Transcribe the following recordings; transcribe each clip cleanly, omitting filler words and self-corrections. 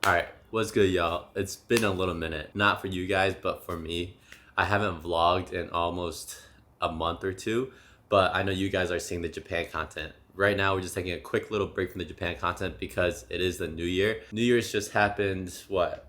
Alright, what's good, y'all? It's been a little minute. Not for you guys, but for me. I haven't vlogged in almost a month or two, but I know you guys are seeing the Japan content. Right now, we're just taking a quick little break from the Japan content because it is the New Year. New Year's just happened, what?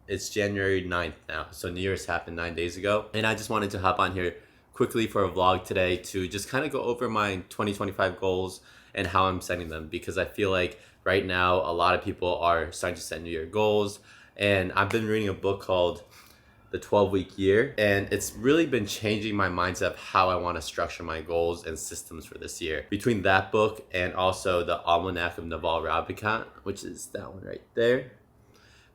It's January 9th now, so New Year's happened 9 days ago. And I just wanted to hop on here quickly for a vlog today to just kind of go over my 2025 goals and how I'm setting them, because I feel like right now a lot of people are starting to set New Year goals. And I've been reading a book called The 12-Week Year, and it's really been changing my mindset of how I want to structure my goals and systems for this year. Between that book and also the Almanac of Naval Ravikant, which is that one right there,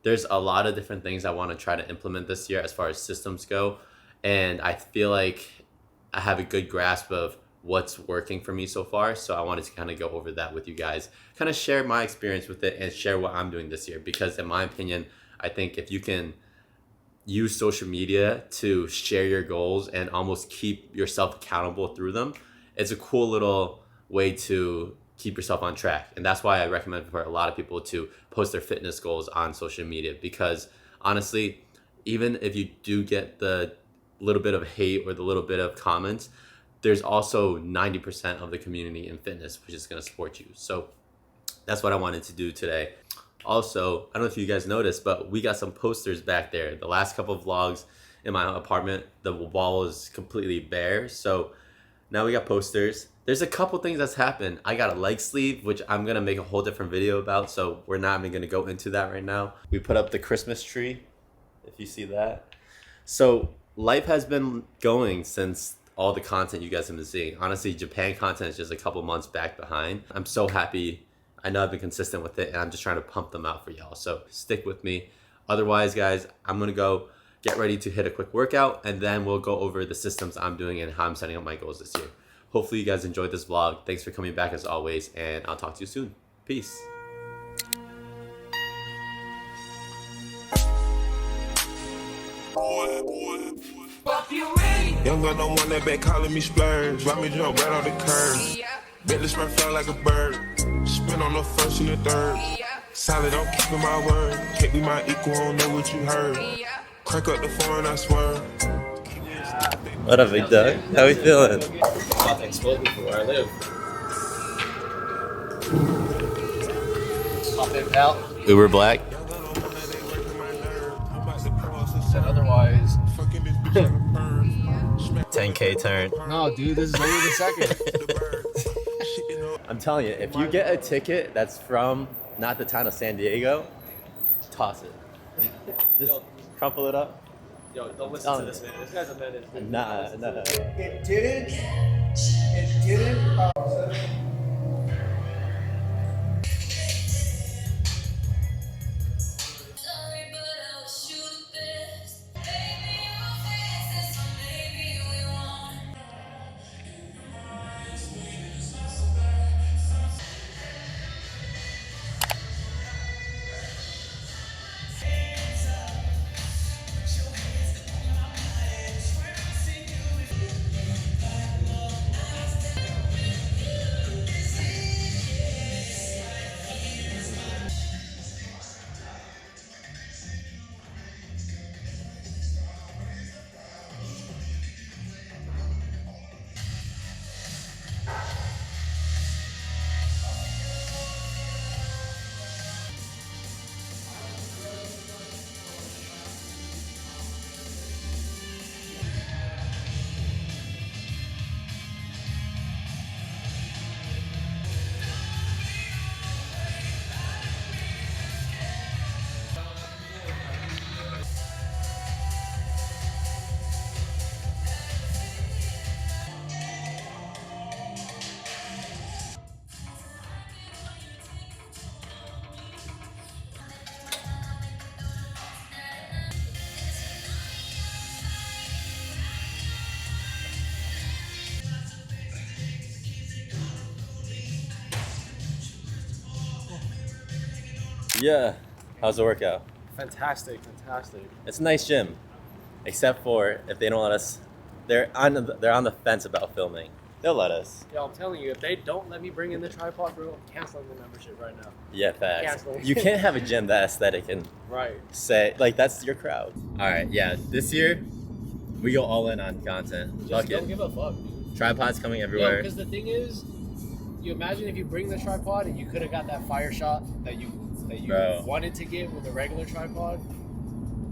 there's a lot of different things I want to try to implement this year as far as systems go. And I feel like I have a good grasp of what's working for me so far. So I wanted to kind of go over that with you guys, kind of share my experience with it and share what I'm doing this year. Because in my opinion, I think if you can use social media to share your goals and almost keep yourself accountable through them, it's a cool little way to keep yourself on track. And that's why I recommend for a lot of people to post their fitness goals on social media, because honestly, even if you do get the little bit of hate or the little bit of comments, there's also 90% of the community in fitness which is going to support you. So that's what I wanted to do today. Also, I don't know if you guys noticed, but we got some posters back there. The last couple of vlogs in my apartment, the wall is completely bare. So now we got posters. There's a couple things that's happened. I got a leg sleeve, which I'm going to make a whole different video about. So we're not even going to go into that right now. We put up the Christmas tree, if you see that. So life has been going since all the content you guys have been seeing. Honestly, Japan content is just a couple months back behind. I'm so happy. I know I've been consistent with it, and I'm just trying to pump them out for y'all. So stick with me. Otherwise, guys, I'm gonna go get ready to hit a quick workout, and then we'll go over the systems I'm doing and how I'm setting up my goals this year. Hopefully you guys enjoyed this vlog. Thanks for coming back as always, and I'll talk to you soon. Peace. Young girl don't want that back calling me splurge. Why me jump right on the curve? Bentley spray fly like a bird. Spin on the first and the third. Solid, I'm keeping my word. Can't be my equal, I don't know what you heard. Crank up the phone, I swear. What up, big dog? How we feeling? Nothing spoken for where I live. Pop in out. Uber Black. And otherwise. 10K turn. No, dude, this is only the second. I'm telling you, if you get a ticket that's from not the town of San Diego, toss it. Just crumple it up. Yo, don't listen to this man. This guy's a menace. Nah. It didn't. Yeah. How's the workout? Fantastic, fantastic. It's a nice gym, except for if they don't let us. They're on the fence about filming. They'll let us. Yo, I'm telling you, if they don't let me bring in the tripod, bro, I'm canceling the membership right now. Yeah, facts. Cancel. You can't have a gym that aesthetic and Right. say like that's your crowd. All right, yeah. This year, we go all in on content. Just Fuck don't it. give a fuck, dude. Tripods coming Yeah, everywhere. because the thing is, you imagine if you bring the tripod and you could have got that fire shot that you Bro. wanted to get with a regular tripod,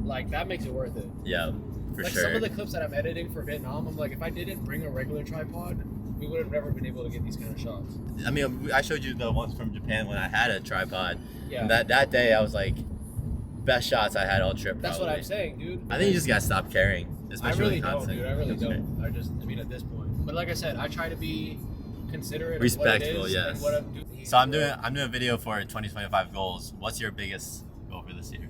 like that makes it worth it. Yeah, for Like sure. some of the clips that I'm editing for Vietnam, I'm like, if I didn't bring a regular tripod, we would have never been able to get these kind of shots. I mean, I showed you the ones from Japan when I had a tripod. Yeah. And that day, I was like, best shots I had all trip. That's what probably. I'm saying, dude. I think you just gotta stop caring, I especially really with don't, content. dude. I really That's right. don't. I mean, at this point. But like I said, I try to be considerate Respectful, of what it is yes. and what I'm doing. So I'm doing a video for 2025 goals. What's your biggest goal for this year?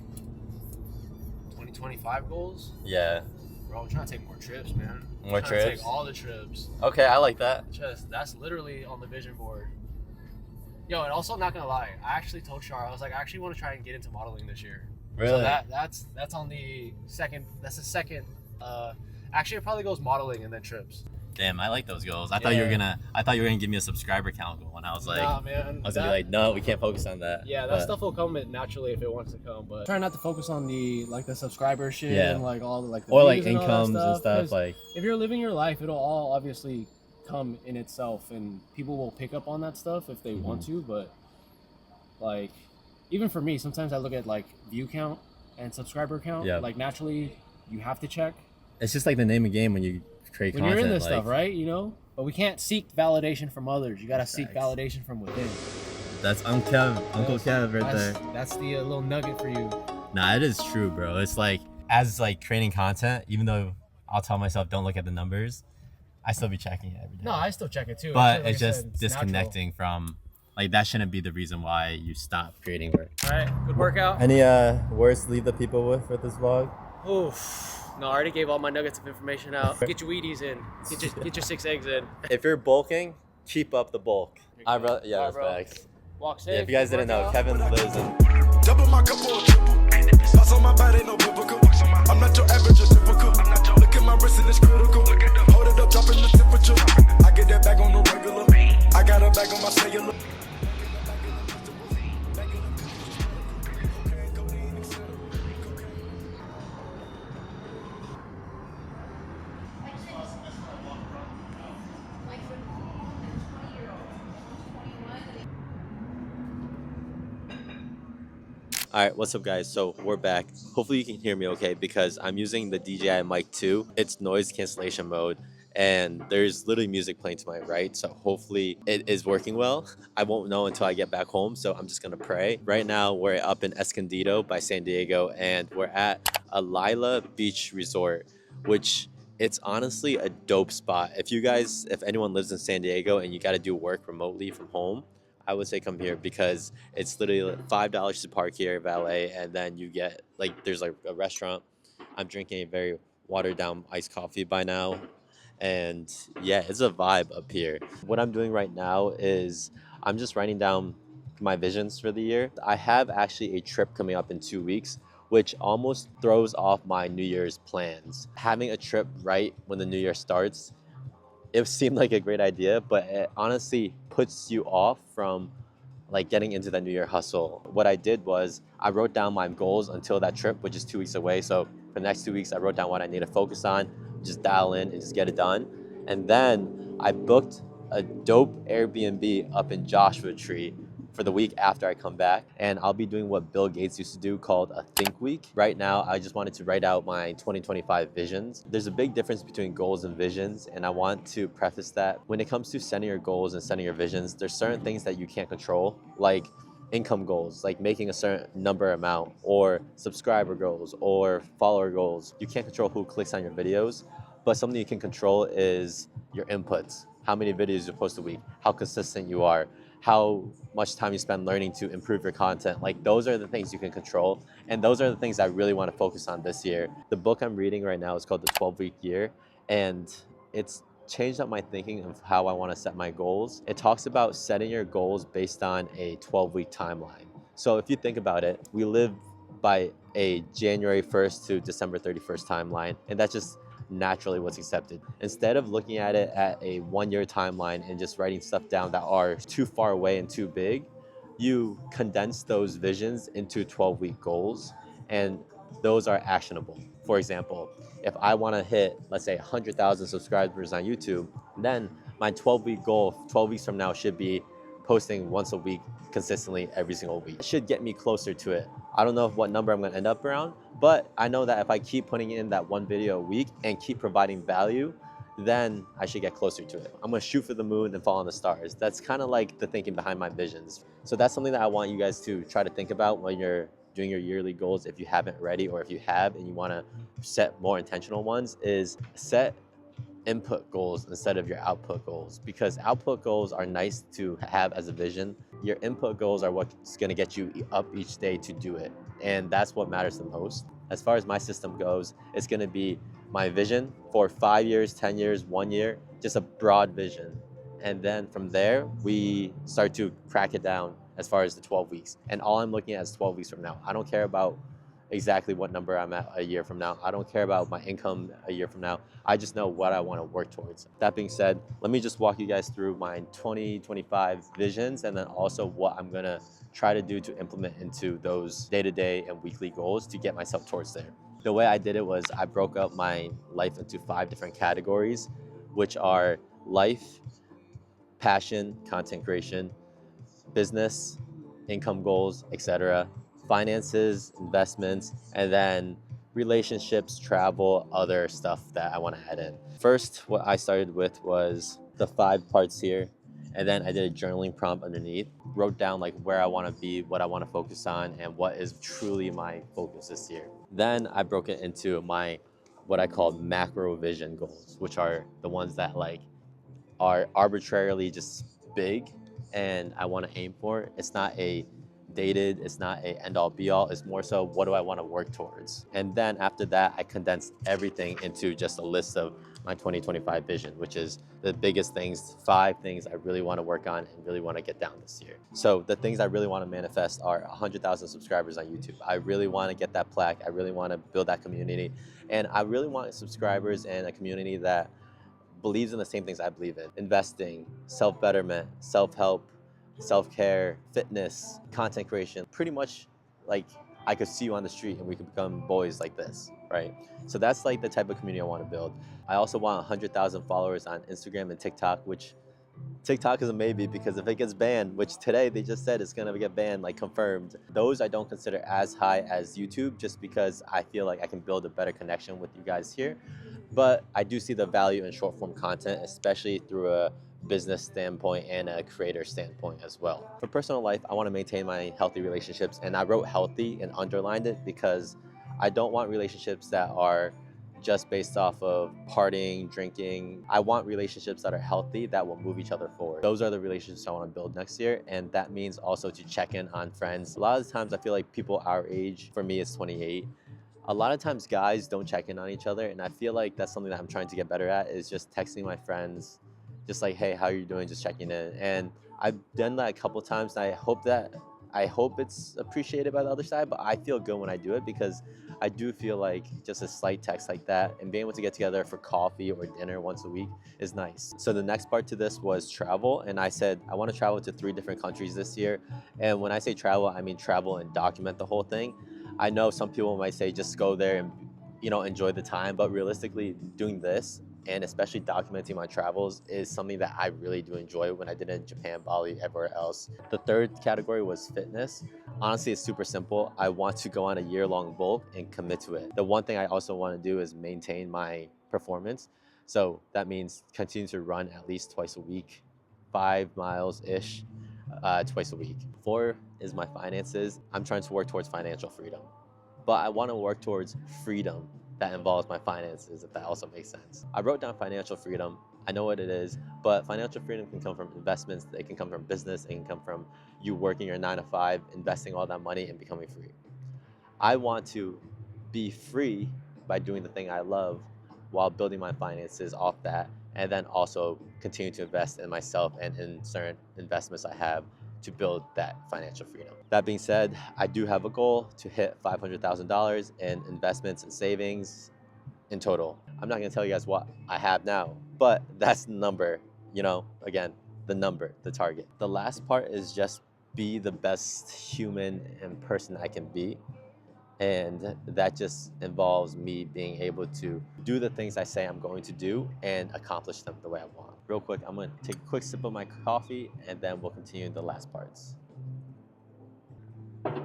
2025 goals? Yeah. Bro, I'm trying to take more trips, man. More I'm trying to trips? take all the trips. Okay, I like that. That's literally on the vision board. Yo, and also not gonna lie, I actually told Shar, I was like, I actually want to try and get into modeling this year. Really? So that's on the second. That's the second. Actually, it probably goes modeling and then trips. Damn, I like those goals. I thought you were gonna give me a subscriber count goal, and I was like, nah, man. I was gonna be like, no, we can't focus on that. Yeah, that stuff will come naturally if it wants to come. But try not to focus on the subscriber shit and like all the or like views and all that incomes and stuff. 'cause Like, if you're living your life, it'll all obviously come in itself, and people will pick up on that stuff if they want to. But like, even for me, sometimes I look at like view count and subscriber count. Yeah. Like naturally, you have to check it's just like the name of the game when you create when content. you're in this like, stuff, right? You know. But we can't seek validation from others. You gotta seek Facts. validation from within. That's Uncle Kev right there. That's the little nugget for you. Nah, it is true, bro. It's like as like creating content, even though I'll tell myself don't look at the numbers, I still be checking it every day. No, I still check it too. but Like it's I just said, it's disconnecting from like that shouldn't be the reason why you stop creating work. natural. All right, good workout. Any words to leave the people with this vlog? Oof. No, I already gave all my nuggets of information out. Get your Wheaties in. Get your 6 eggs in. If you're bulking, keep up the bulk. All right, That's bro. facts. Walk safe. Yeah, if you guys didn't know, workout. Kevin lives in Double my cup or triple. Sauce on my body, no biblical. I'm not your average, just typical. Look at my wrist and it's critical. Hold it up, dropping the temperature. I get that bag on the regular. I got a bag on my cellular. All right, what's up, guys? So we're back. Hopefully you can hear me okay because I'm using the DJI Mic 2. It's noise cancellation mode, and there's literally music playing to my right. So hopefully it is working well. I won't know until I get back home, so I'm just gonna pray. Right now we're up in Escondido by San Diego, and we're at a Lila Beach Resort, which it's honestly a dope spot. If anyone lives in San Diego and you got to do work remotely from home, I would say come here because it's literally $5 to park here, valet, and then you get there's like a restaurant. I'm drinking a very watered down iced coffee by now, and yeah, it's a vibe up here. What I'm doing right now is I'm just writing down my visions for the year. I have actually a trip coming up in 2 weeks, which almost throws off my New Year's plans. Having a trip right when the New Year starts, it seemed like a great idea, but it honestly puts you off from like getting into that New Year hustle. What I did was I wrote down my goals until that trip, which is 2 weeks away. So for the next 2 weeks, I wrote down what I need to focus on, just dial in and just get it done. And then I booked a dope Airbnb up in Joshua Tree for the week after I come back, and I'll be doing what Bill Gates used to do called a think week. Right now, I just wanted to write out my 2025 visions. There's a big difference between goals and visions, and I want to preface that when it comes to setting your goals and setting your visions, there's certain things that you can't control, like income goals, like making a certain number amount, or subscriber goals, or follower goals. You can't control who clicks on your videos, but something you can control is your inputs. How many videos you post a week, how consistent you are, how much time you spend learning to improve your content. Like those are the things you can control. And those are the things I really want to focus on this year. The book I'm reading right now is called The 12-Week Year. And it's changed up my thinking of how I want to set my goals. It talks about setting your goals based on a 12-week timeline. So if you think about it, we live by a January 1st to December 31st timeline, and that's just naturally what's accepted. Instead of looking at it at a 1 year timeline and just writing stuff down that are too far away and too big, you condense those visions into 12-week goals, and those are actionable. For example, if I want to hit, let's say, 100,000 subscribers on YouTube, then my 12-week goal 12 weeks from now should be posting once a week consistently every single week. It should get me closer to it. I don't know what number I'm going to end up around, but I know that if I keep putting in that one video a week and keep providing value, then I should get closer to it. I'm gonna shoot for the moon and fall on the stars. That's kind of like the thinking behind my visions. So that's something that I want you guys to try to think about when you're doing your yearly goals. If you haven't already, or if you have and you want to set more intentional ones, is set input goals instead of your output goals, because output goals are nice to have as a vision. Your input goals are what's going to get you up each day to do it, and that's what matters the most. As far as my system goes, it's going to be my vision for 5 years, 10 years, 1 year, just a broad vision, and then from there we start to crack it down as far as the 12 weeks, and all I'm looking at is 12 weeks from now. I don't care about exactly what number I'm at a year from now. I don't care about my income a year from now. I just know what I want to work towards. That being said, let me just walk you guys through my 2025 visions, and then also what I'm gonna try to do to implement into those day-to-day and weekly goals to get myself towards there. The way I did it was I broke up my life into 5 different categories, which are life, passion, content creation, business, income goals, etc., finances, investments, and then relationships, travel, other stuff that I want to add in. First, what I started with was the 5 parts here, and then I did a journaling prompt underneath, wrote down like where I want to be, what I want to focus on, and what is truly my focus this year. Then I broke it into my what I call macro vision goals, which are the ones that like are arbitrarily just big and I want to aim for. It's not a dated, it's not a end all be all, it's more so what do I want to work towards. And then after that, I condensed everything into just a list of my 2025 vision, which is the biggest things, 5 things I really want to work on and really want to get down this year. So the things I really want to manifest are 100,000 subscribers on YouTube. I really want to get that plaque. I really want to build that community. And I really want subscribers and a community that believes in the same things I believe in: investing, self-betterment, self-help, self-care, fitness, content creation. Pretty much like I could see you on the street and we could become boys like this, right? So that's like the type of community I want to build. I also want 100,000 followers on Instagram and TikTok, which TikTok is a maybe because if it gets banned, which today they just said it's gonna get banned, like confirmed, those I don't consider as high as YouTube, just because I feel like I can build a better connection with you guys here. But I do see the value in short form content, especially through a business standpoint and a creator standpoint as well. For personal life, I want to maintain my healthy relationships, and I wrote healthy and underlined it because I don't want relationships that are just based off of partying, drinking. I want relationships that are healthy, that will move each other forward. Those are the relationships I want to build next year, and that means also to check in on friends. A lot of the times I feel like people our age, for me it's 28, a lot of times guys don't check in on each other, and I feel like that's something that I'm trying to get better at, is just texting my friends, just like, hey, how are you doing, just checking in. And I've done that a couple times, and I hope it's appreciated by the other side, but I feel good when I do it because I do feel like just a slight text like that and being able to get together for coffee or dinner once a week is nice. So the next part to this was travel, and I said I want to travel to 3 different countries this year. And when I say travel, I mean travel and document the whole thing. I know some people might say just go there and enjoy the time, but realistically doing this and especially documenting my travels is something that I really do enjoy when I did it in Japan, Bali, everywhere else. The third category was fitness. Honestly, it's super simple. I want to go on a year-long bulk and commit to it. The one thing I also want to do is maintain my performance. So that means continue to run at least twice a week, 5 miles-ish, twice a week. 4 is my finances. I'm trying to work towards financial freedom, but I want to work towards freedom that involves my finances, if that also makes sense. I wrote down financial freedom. I know what it is, but financial freedom can come from investments, it can come from business, it can come from you working your 9 to 5, investing all that money and becoming free. I want to be free by doing the thing I love while building my finances off that, and then also continue to invest in myself and in certain investments I have to build that financial freedom. That being said, I do have a goal to hit $500,000 in investments and savings in total. I'm not gonna tell you guys what I have now, but that's the number, again, the number, the target. The last part is just be the best human and person I can be. And that just involves me being able to do the things I say I'm going to do and accomplish them the way I want. Real quick, I'm gonna take a quick sip of my coffee and then we'll continue the last parts. All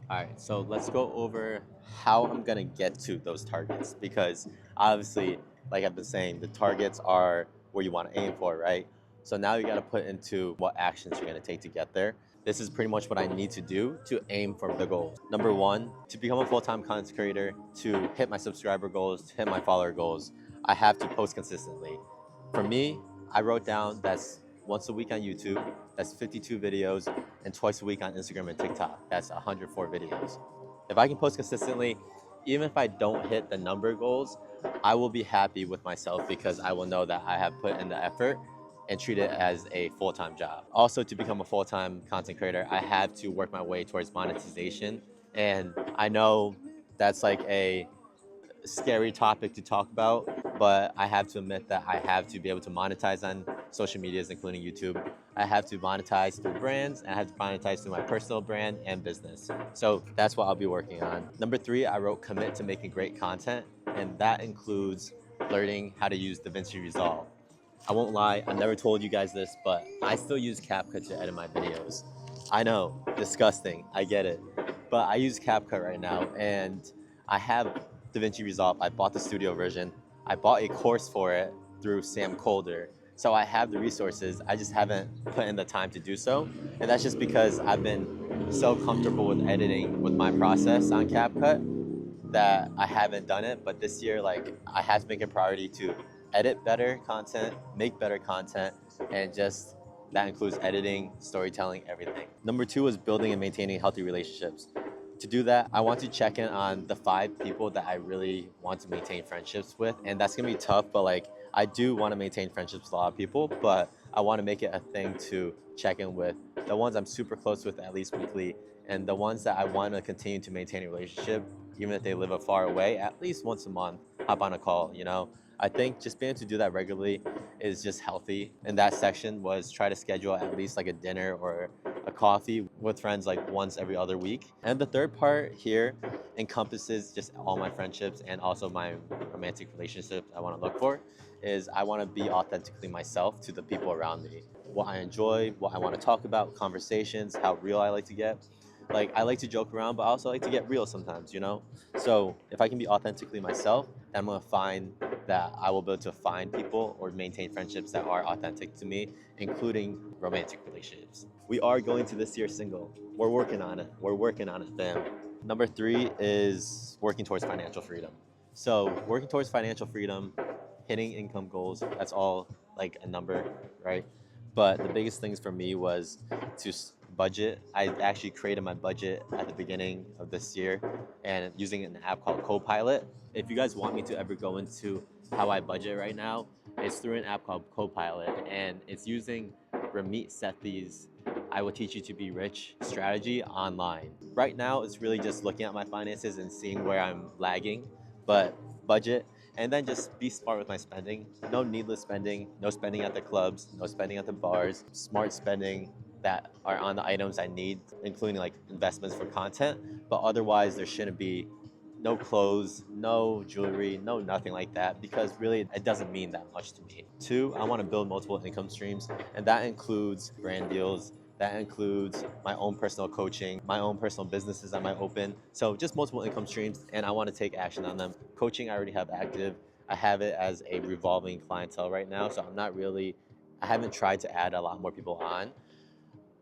right, so let's go over how I'm gonna get to those targets, because obviously, like I've been saying, the targets are where you wanna aim for, right? So now you gotta put into what actions you're gonna take to get there. This is pretty much what I need to do to aim for the goals. Number one, to become a full-time content creator, to hit my subscriber goals, to hit my follower goals, I have to post consistently. For me, I wrote down that's once a week on YouTube, that's 52 videos, and twice a week on Instagram and TikTok, that's 104 videos. If I can post consistently, even if I don't hit the number goals, I will be happy with myself because I will know that I have put in the effort and treat it as a full-time job. Also, to become a full-time content creator, I have to work my way towards monetization. And I know that's like a scary topic to talk about, but I have to admit that I have to be able to monetize on social medias, including YouTube. I have to monetize through brands, and I have to monetize through my personal brand and business. So that's what I'll be working on. Number three, I wrote commit to making great content, and that includes learning how to use DaVinci Resolve. I won't lie, I never told you guys this, but I still use CapCut to edit my videos. I know, disgusting, I get it. But I use CapCut right now, and I have DaVinci Resolve. I bought the studio version. I bought a course for it through Sam Colder. So I have the resources, I just haven't put in the time to do so. And that's just because I've been so comfortable with editing with my process on CapCut that I haven't done it. But this year, I have to make a priority to edit better content, make better content, and just that includes editing, storytelling, everything. Number two is building and maintaining healthy relationships. To do that, I want to check in on the 5 people that I really want to maintain friendships with. And that's gonna be tough, but I do want to maintain friendships with a lot of people, but I want to make it a thing to check in with the ones I'm super close with at least weekly, and the ones that I want to continue to maintain a relationship, even if they live far away, at least once a month, hop on a call, I think just being able to do that regularly is just healthy. And that section was try to schedule at least a dinner or a coffee with friends once every other week. And the third part here encompasses just all my friendships and also my romantic relationships I want to look for is I want to be authentically myself to the people around me. What I enjoy, what I want to talk about, conversations, how real I like to get. I like to joke around, but I also like to get real sometimes, So if I can be authentically myself, then I'm gonna find that I will be able to find people or maintain friendships that are authentic to me, including romantic relationships. We are going to this year single. We're working on it. We're working on it, fam. Number 3 is working towards financial freedom. So working towards financial freedom, hitting income goals, that's all a number, right? But the biggest things for me was to budget. I actually created my budget at the beginning of this year and using an app called Copilot. If you guys want me to ever go into how I budget right now, it's through an app called Copilot, and it's using Ramit Sethi's I Will Teach You to Be Rich strategy online. Right now, it's really just looking at my finances and seeing where I'm lagging, but budget, and then just be smart with my spending. No needless spending, no spending at the clubs, no spending at the bars, smart spending that are on the items I need, including investments for content, but otherwise there shouldn't be no clothes, no jewelry, no nothing like that, because really it doesn't mean that much to me. 2, I want to build multiple income streams, and that includes brand deals, that includes my own personal coaching, my own personal businesses I might open. So just multiple income streams, and I want to take action on them. Coaching I already have active. I have it as a revolving clientele right now, so I haven't tried to add a lot more people on,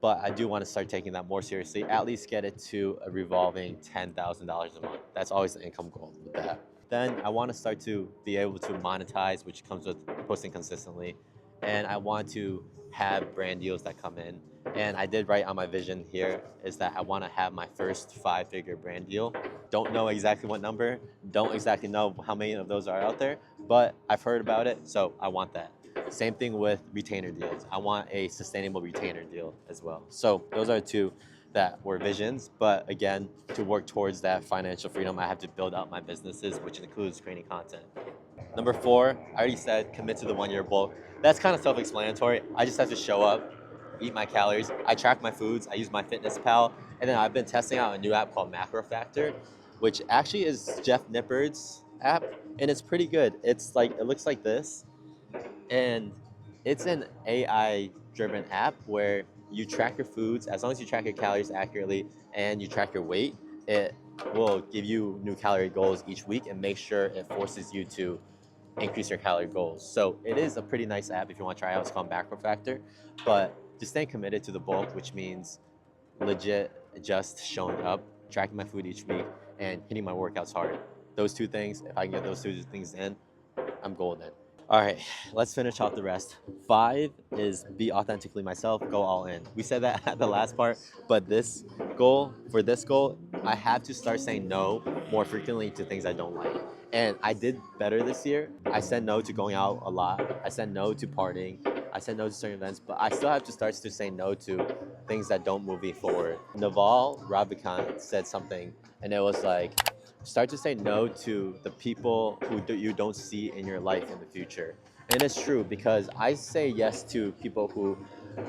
but I do want to start taking that more seriously, at least get it to a revolving $10,000 a month. That's always the income goal with that. Then I want to start to be able to monetize, which comes with posting consistently. And I want to have brand deals that come in. And I did write on my vision here is that I want to have my first 5-figure brand deal. Don't know exactly what number, don't exactly know how many of those are out there, but I've heard about it, so I want that. Same thing with retainer deals. I want a sustainable retainer deal as well. So those are two that were visions. But again, to work towards that financial freedom, I have to build out my businesses, which includes creating content. Number 4, I already said commit to the 1-year bulk. That's kind of self-explanatory. I just have to show up, eat my calories. I track my foods. I use my Fitness Pal. And then I've been testing out a new app called Macro Factor, which actually is Jeff Nippard's app. And it's pretty good. It's like, it looks like this. And it's an AI driven app where you track your foods. As long as you track your calories accurately and you track your weight, it will give you new calorie goals each week and make sure it forces you to increase your calorie goals. So it is a pretty nice app if you want to try it out. It's called Macro Factor. But just staying committed to the bulk, which means legit just showing up, tracking my food each week, and hitting my workouts hard. Those 2 things, if I can get those 2 things in, I'm golden. All right, let's finish off the rest. 5 is be authentically myself, go all in. We said that at the last part, but for this goal, I have to start saying no more frequently to things I don't like. And I did better this year. I said no to going out a lot. I said no to partying. I said no to certain events, but I still have to start to say no to things that don't move me forward. Naval Ravikant said something, and it was like, start to say no to the people who you don't see in your life in the future. And it's true, because I say yes to people who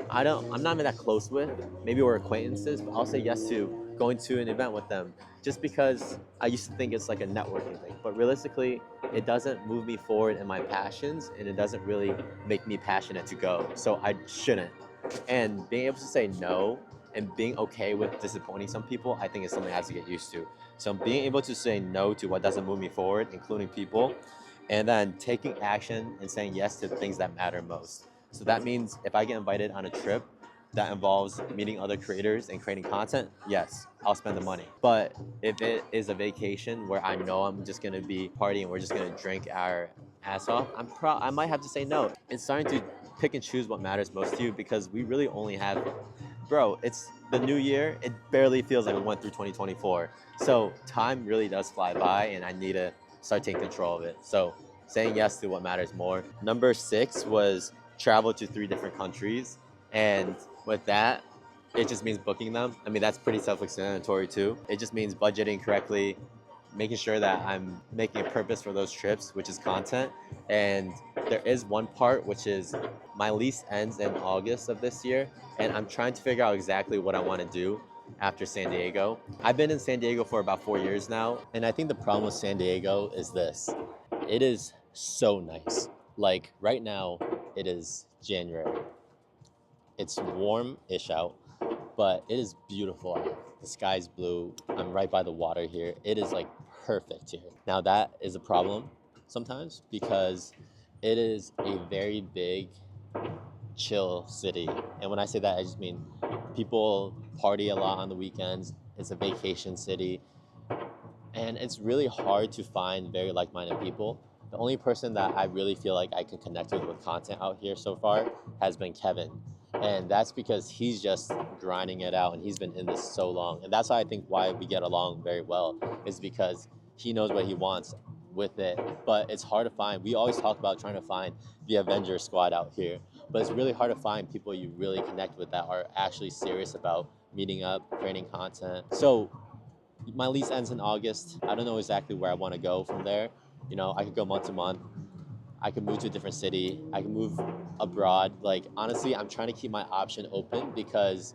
I'm not even that close with. Maybe we're acquaintances, but I'll say yes to going to an event with them just because I used to think it's like a networking thing. But realistically, it doesn't move me forward in my passions, and it doesn't really make me passionate to go. So I shouldn't. And being able to say no and being okay with disappointing some people, I think is something I have to get used to. So being able to say no to what doesn't move me forward, including people, and then taking action and saying yes to the things that matter most. So that means if I get invited on a trip that involves meeting other creators and creating content, yes, I'll spend the money. But if it is a vacation where I know I'm just gonna be partying and we're just gonna drink our ass off, I might have to say no. It's starting to pick and choose what matters most to you, because we really only have, bro, it's the new year. It barely feels like we went through 2024. So time really does fly by, and I need to start taking control of it. So saying yes to what matters more. Number 6 was travel to 3 different countries. And with that, it just means booking them. I mean, that's pretty self-explanatory too. It just means budgeting correctly, making sure that I'm making a purpose for those trips, which is content. And there is one part, which is my lease ends in August of this year, and I'm trying to figure out exactly what I want to do after San Diego. I've been in San Diego for about 4 years now, and I think the problem with San Diego is this. It is so nice. Like right now, it is January. It's warm-ish out, but it is beautiful out. The sky's blue. I'm right by the water here. It is like perfect here. Now that is a problem sometimes, because it is a very big, chill city. And when I say that, I just mean people party a lot on the weekends. It's a vacation city. And it's really hard to find very like-minded people. The only person that I really feel like I can connect with content out here so far has been Kevin. And that's because he's just grinding it out, and he's been in this so long. And that's why I think why we get along very well, is because he knows what he wants with it. But it's hard to find. We always talk about trying to find the Avenger squad out here, but it's really hard to find people you really connect with that are actually serious about meeting up, creating content. So my lease ends in August. I don't know exactly where I want to go from there. You know, I could go month to month. I could move to a different city. I could move abroad. Like, honestly, I'm trying to keep my option open, because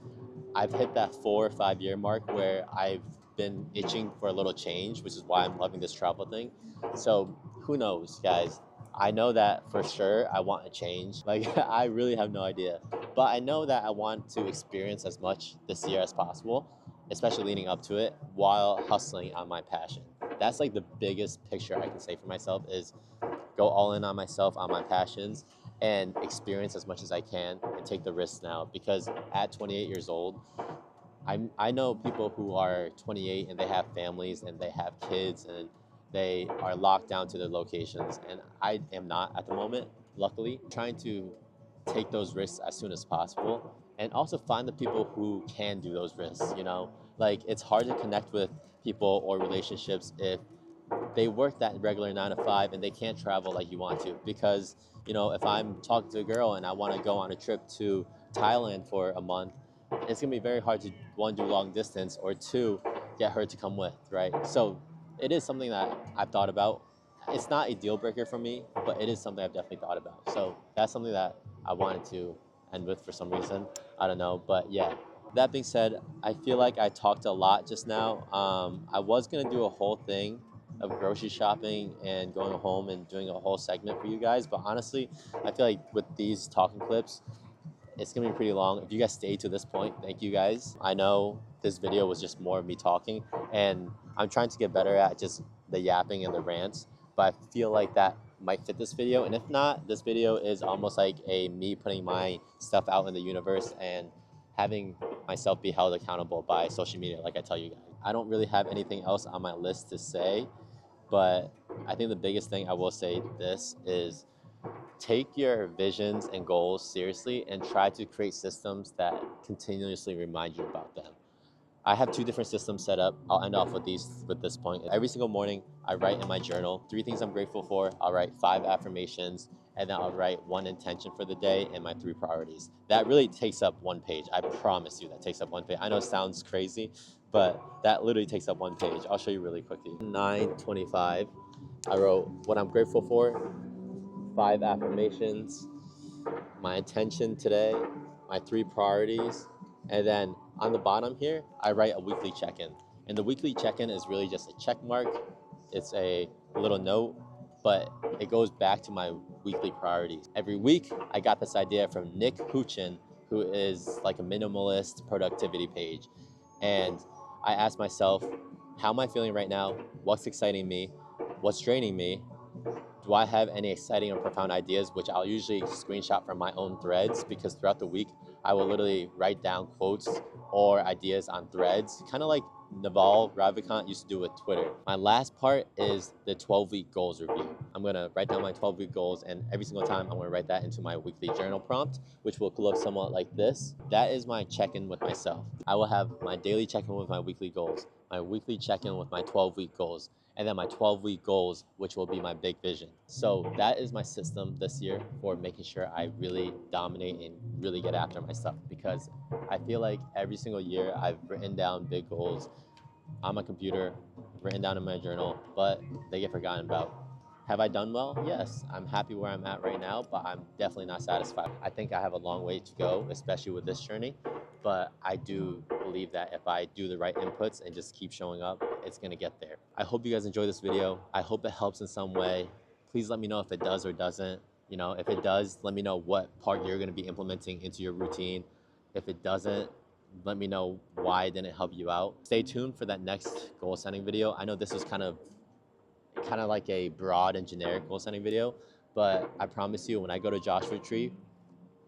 I've hit that 4 or 5 year mark where I've been itching for a little change, which is why I'm loving this travel thing. So who knows, guys? I know that for sure I want a change. Like, I really have no idea. But I know that I want to experience as much this year as possible, especially leading up to it, while hustling on my passion. That's like the biggest picture I can say for myself, is go all in on myself, on my passions, and experience as much as I can and take the risks now. Because at 28 years old, I know people who are 28 and they have families and they have kids and they are locked down to their locations. And I am not at the moment, luckily. Trying to take those risks as soon as possible, and also find the people who can do those risks, you know? Like, it's hard to connect with people or relationships if they work that regular 9 to 5 and they can't travel like you want to, because you know, if I'm talking to a girl and I want to go on a trip to Thailand for a month, it's gonna be very hard to, one, do long distance, or two, get her to come with, right? So it is something that I've thought about. It's not a deal breaker for me, but it is something I've definitely thought about. So that's something that I wanted to end with for some reason. I don't know, but yeah. That being said, I feel like I talked a lot just now. I was gonna do a whole thing of grocery shopping and going home and doing a whole segment for you guys, but honestly, I feel like with these talking clips, it's gonna be pretty long. If you guys stayed to this point, thank you guys. I know this video was just more of me talking, and I'm trying to get better at just the yapping and the rants, but I feel like that might fit this video. And if not, this video is almost like me putting my stuff out in the universe and having myself be held accountable by social media, like I tell you guys. I don't really have anything else on my list to say, but I think the biggest thing I will say this is, take your visions and goals seriously and try to create systems that continuously remind you about them. I have 2 different systems set up. I'll end off with this point. Every single morning, I write in my journal 3 things I'm grateful for. I'll write 5 affirmations, and then I'll write 1 intention for the day and my 3 priorities. That really takes up 1 page. I promise you that takes up 1 page. I know it sounds crazy, but that literally takes up 1 page. I'll show you really quickly. 9:25, I wrote what I'm grateful for, 5 affirmations, my intention today, my 3 priorities, and then on the bottom here, I write a weekly check-in. And the weekly check-in is really just a check mark. It's a little note, but it goes back to my weekly priorities. Every week, I got this idea from Nick Huchin, who is like a minimalist productivity page. And I asked myself, how am I feeling right now? What's exciting me? What's draining me? Do I have any exciting or profound ideas, which I'll usually screenshot from my own threads, because throughout the week, I will literally write down quotes or ideas on threads, kind of like Naval Ravikant used to do with Twitter. My last part is the 12-week goals review. I'm gonna write down my 12-week goals, and every single time I'm gonna write that into my weekly journal prompt, which will look somewhat like this. That is my check-in with myself. I will have my daily check-in with my weekly goals, my weekly check-in with my 12-week goals, and then my 12-week goals, which will be my big vision. So that is my system this year for making sure I really dominate and really get after my stuff, because I feel like every single year I've written down big goals on my computer, written down in my journal, but they get forgotten about. Have I done well? Yes, I'm happy where I'm at right now, but I'm definitely not satisfied. I think I have a long way to go, especially with this journey, but I do believe that if I do the right inputs and just keep showing up, it's gonna get there. I hope you guys enjoy this video. I hope it helps in some way. Please let me know if it does or doesn't. You know, if it does, let me know what part you're gonna be implementing into your routine. If it doesn't, let me know why it didn't help you out. Stay tuned for that next goal setting video. I know this was kind of like a broad and generic goal setting video, but I promise you, when I go to Joshua Tree,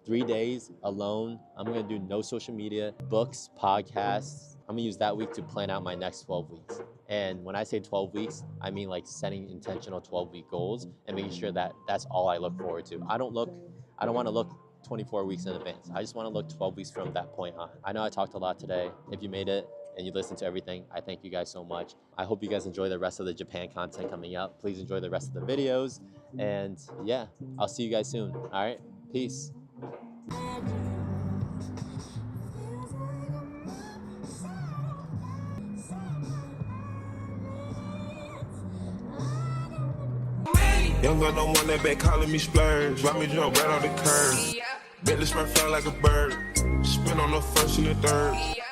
3 days alone, I'm gonna do no social media, books, podcasts. I'm gonna use that week to plan out my next 12 weeks. And when I say 12 weeks, I mean like setting intentional 12-week goals and making sure that that's all I look forward to. I don't wanna look 24 weeks in advance. I just wanna look 12 weeks from that point on. I know I talked a lot today. If you made it and you listened to everything, I thank you guys so much. I hope you guys enjoy the rest of the Japan content coming up. Please enjoy the rest of the videos. And yeah, I'll see you guys soon. All right, peace. Young gun don't want that back calling me splurge. Why me jump right on the curb? Bentley Smurf fly like a bird. Spin on the first and the third.